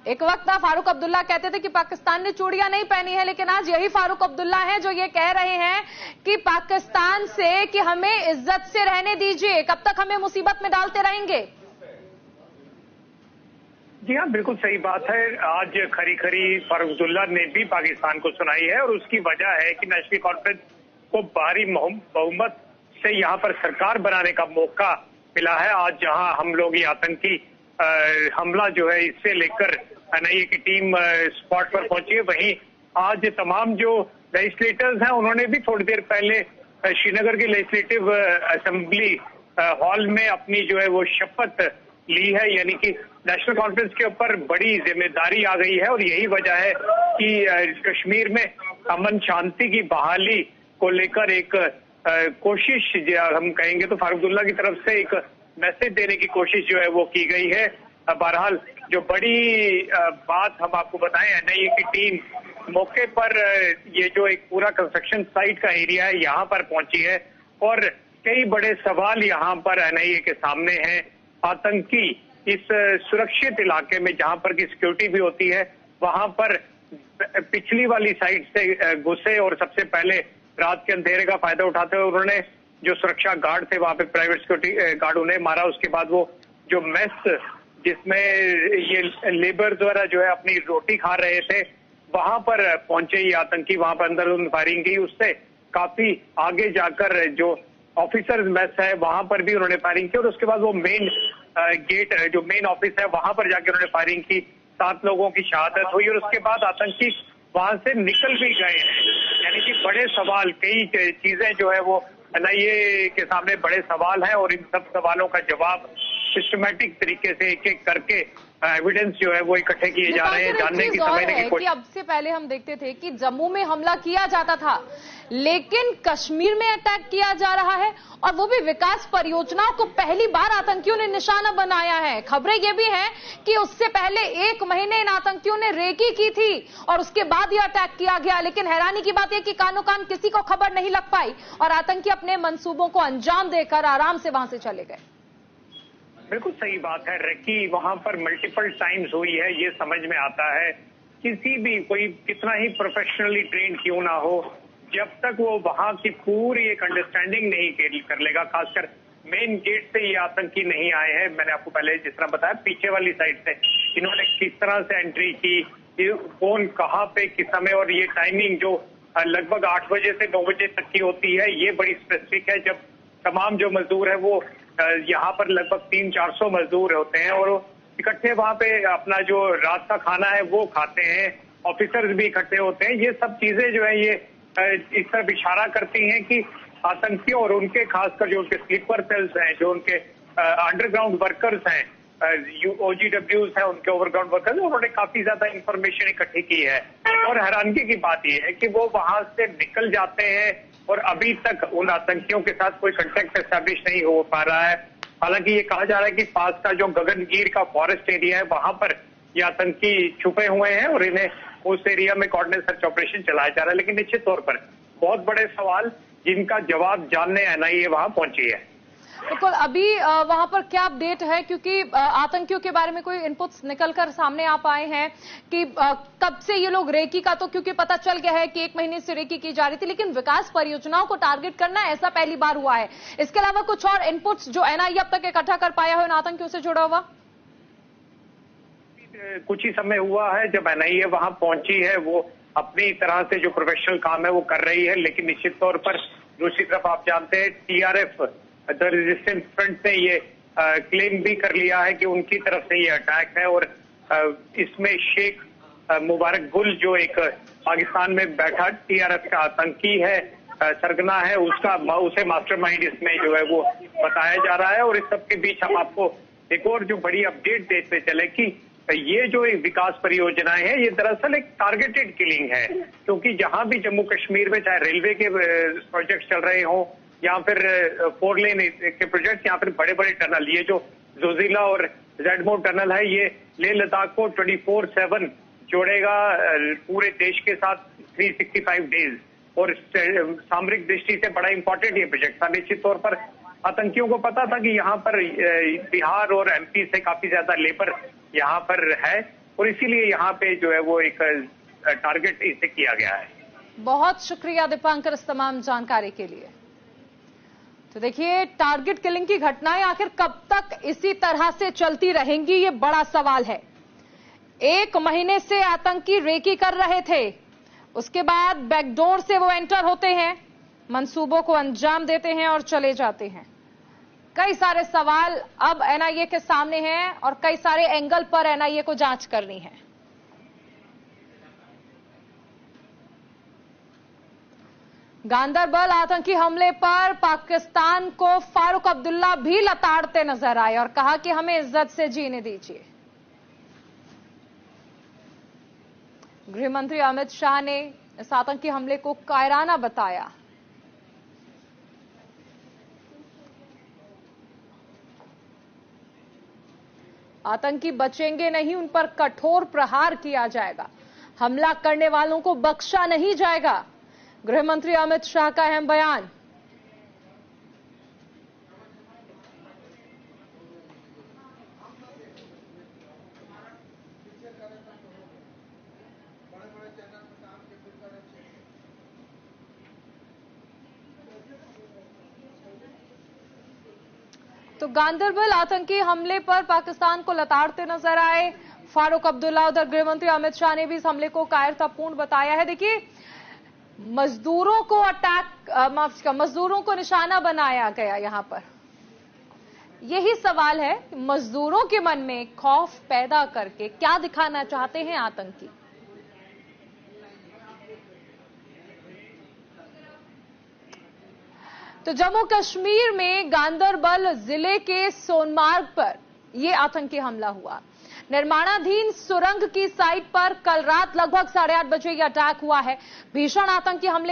एक वक्त फारूक अब्दुल्ला कहते थे कि पाकिस्तान ने चूड़ियां नहीं पहनी है, लेकिन आज यही फारूक अब्दुल्ला हैं जो ये कह रहे हैं कि पाकिस्तान से कि हमें इज्जत से रहने दीजिए, कब तक हमें मुसीबत में डालते रहेंगे। जी हाँ, बिल्कुल सही बात है। आज खरी खरी फारूक अब्दुल्ला ने भी पाकिस्तान को सुनाई है और उसकी वजह है कि नेशनल कॉन्फ्रेंस को भारी बहुमत से यहाँ पर सरकार बनाने का मौका मिला है। आज जहाँ हम लोग ये आतंकी हमला जो है इससे लेकर एनआईए की टीम स्पॉट पर पहुंची है, वहीं आज तमाम जो लेजिस्लेटर्स हैं उन्होंने भी थोड़ी देर पहले श्रीनगर के लेजिस्लेटिव असेंबली हॉल में अपनी जो है वो शपथ ली है। यानी कि नेशनल कॉन्फ्रेंस के ऊपर बड़ी जिम्मेदारी आ गई है और यही वजह है कि कश्मीर में अमन शांति की बहाली को लेकर एक कोशिश हम कहेंगे तो फारूक अब्दुल्ला की तरफ से एक मैसेज देने की कोशिश जो है वो की गई है। बहरहाल जो बड़ी बात हम आपको बताएं, एनआईए की टीम मौके पर ये जो एक पूरा कंस्ट्रक्शन साइट का एरिया है यहाँ पर पहुंची है और कई बड़े सवाल यहाँ पर एनआईए के सामने हैं। आतंकी इस सुरक्षित इलाके में जहां पर की सिक्योरिटी भी होती है वहां पर पिछली वाली साइड से घुसे और सबसे पहले रात के अंधेरे का फायदा उठाते हुए उन्होंने जो सुरक्षा गार्ड थे वहां पे प्राइवेट सिक्योरिटी गार्ड उन्हें मारा। उसके बाद वो जो मेस जिसमें ये लेबर द्वारा जो है अपनी रोटी खा रहे थे वहां पर पहुंचे ये आतंकी, वहां पर अंदर उन्होंने फायरिंग की। उससे काफी आगे जाकर जो ऑफिसर्स मेस है वहां पर भी उन्होंने फायरिंग की और उसके बाद वो मेन गेट जो मेन ऑफिस है वहां पर जाके उन्होंने फायरिंग की। 7 लोगों की शहादत हुई और उसके बाद आतंकी वहां से निकल भी गए हैं। यानी कि बड़े सवाल, कई चीजें जो है वो एनआईए के सामने बड़े सवाल हैं और इन सब सवालों का जवाब सिस्टमैटिक तरीके से एक एक करके एविडेंस जो है वो इकट्ठे किए जा रहे हैं, जानने की समझने की कोशिश। अब से पहले हम देखते थे कि जम्मू में हमला किया जाता था, लेकिन कश्मीर में अटैक किया जा रहा है और वो भी विकास परियोजनाओं को पहली बार आतंकियों ने निशाना बनाया है। खबरें ये भी हैं कि उससे पहले 1 महीने इन आतंकियों ने रेकी की थी और उसके बाद ये अटैक किया गया। लेकिन हैरानी की बात है कि कानो कान किसी को खबर नहीं लग पाई और आतंकी अपने मंसूबों को अंजाम देकर आराम से वहां से चले गए। बिल्कुल सही बात है। रेकी वहां पर मल्टीपल टाइम्स हुई है, ये समझ में आता है। किसी भी कोई कितना ही प्रोफेशनली ट्रेन क्यों ना हो, जब तक वो वहां की पूरी एक अंडरस्टैंडिंग नहीं कर लेगा, खासकर मेन गेट से ये आतंकी नहीं आए हैं। मैंने आपको पहले जिस तरह बताया पीछे वाली साइड से इन्होंने किस तरह से एंट्री की, कौन कहाँ पे किस समय, और ये टाइमिंग जो लगभग 8 बजे से 9 बजे तक की होती है ये बड़ी स्पेसिफिक है, जब तमाम जो मजदूर है वो यहाँ पर लगभग 300-400 मजदूर होते हैं और इकट्ठे वहां पे अपना जो रात का खाना है वो खाते हैं। ऑफिसर्स भी इकट्ठे होते हैं। ये सब चीजें जो है ये इस तरफ इशारा करती हैं कि आतंकियों और उनके खासकर जो उनके स्लीपर सेल्स हैं, जो उनके अंडरग्राउंड वर्कर्स हैं, OGWs हैं, उनके ओवरग्राउंड वर्कर्स, उन्होंने काफी ज्यादा इंफॉर्मेशन इकट्ठी की है। और हैरानगी की बात यह है कि वो वहां से निकल जाते हैं और अभी तक उन आतंकियों के साथ कोई कांटेक्ट एस्टैब्लिश नहीं हो पा रहा है। हालांकि ये कहा जा रहा है कि पास का जो गगनगीर का फॉरेस्ट एरिया है वहां पर ये आतंकी छुपे हुए हैं और इन्हें उस एरिया में कोऑर्डिनेट सर्च ऑपरेशन चलाया जा रहा है। लेकिन निश्चित तौर पर बहुत बड़े सवाल जिनका जवाब जानने एनआईए वहां पहुंची है। बिल्कुल, अभी वहां पर क्या अपडेट है, क्योंकि आतंकियों के बारे में कोई इनपुट्स निकलकर सामने आ पाए हैं कि कब से ये लोग रेकी का, तो क्योंकि पता चल गया है कि 1 महीने से रेकी की जा रही थी, लेकिन विकास परियोजनाओं को टारगेट करना ऐसा पहली बार हुआ है। इसके अलावा कुछ और इनपुट्स जो एनआईए अब तक इकट्ठा कर पाया हो इन आतंकियों से जुड़ा हुआ? कुछ ही समय हुआ है जब एनआईए वहां पहुंची है, वो अपनी तरह से जो प्रोफेशनल काम है वो कर रही है। लेकिन निश्चित तौर पर दूसरी तरफ आप जानते हैं TRF द रेजिस्टेंस फ्रंट ने ये क्लेम भी कर लिया है कि उनकी तरफ से ये अटैक है और इसमें शेख मुबारक गुल जो एक पाकिस्तान में बैठा TRF का आतंकी है, सरगना है, उसे मास्टरमाइंड इसमें जो है वो बताया जा रहा है। और इस सब के बीच हम आपको एक और जो बड़ी अपडेट देते चले कि ये जो एक विकास परियोजनाएं हैं ये दरअसल एक टारगेटेड किलिंग है, क्योंकि जहां भी जम्मू कश्मीर में चाहे रेलवे के प्रोजेक्ट चल रहे हों या फिर 4 लेन के प्रोजेक्ट, यहाँ पर बड़े बड़े टनल, ये जो जोजिला और जेडमोर टनल है ये लेह लद्दाख को 24/7 जोड़ेगा पूरे देश के साथ 365 डेज और सामरिक दृष्टि से बड़ा इंपॉर्टेंट ये प्रोजेक्ट था। निश्चित तौर पर आतंकियों को पता था कि यहाँ पर बिहार और MP से काफी ज्यादा लेबर यहाँ पर है और इसीलिए यहाँ पे जो है वो एक टारगेट इसे किया गया है। बहुत शुक्रिया दीपांकर इस तमाम जानकारी के लिए। तो देखिए, टारगेट किलिंग की घटनाएं आखिर कब तक इसी तरह से चलती रहेंगी, ये बड़ा सवाल है। 1 महीने से आतंकी रेकी कर रहे थे, उसके बाद बैकडोर से वो एंटर होते हैं, मंसूबों को अंजाम देते हैं और चले जाते हैं। कई सारे सवाल अब एनआईए के सामने हैं और कई सारे एंगल पर एनआईए को जांच करनी है। गांदरबल आतंकी हमले पर पाकिस्तान को फारूक अब्दुल्ला भी लताड़ते नजर आए और कहा कि हमें इज्जत से जीने दीजिए। गृह मंत्री अमित शाह ने इस आतंकी हमले को कायराना बताया। आतंकी बचेंगे नहीं, उन पर कठोर प्रहार किया जाएगा, हमला करने वालों को बख्शा नहीं जाएगा। गृह मंत्री अमित शाह का अहम बयान। तो गांदरबल आतंकी हमले पर पाकिस्तान को लताड़ते नजर आए फारूक अब्दुल्ला। उधर गृह मंत्री अमित शाह ने भी इस हमले को कायरतापूर्ण बताया है। देखिए, मजदूरों को मजदूरों को निशाना बनाया गया। यहां पर यही सवाल है, मजदूरों के मन में खौफ पैदा करके क्या दिखाना चाहते हैं आतंकी। तो जम्मू कश्मीर में गांदरबल जिले के सोनमार्ग पर यह आतंकी हमला हुआ। निर्माणाधीन सुरंग की साइट पर कल रात लगभग 8:30 बजे यह अटैक हुआ है। भीषण आतंकी हमले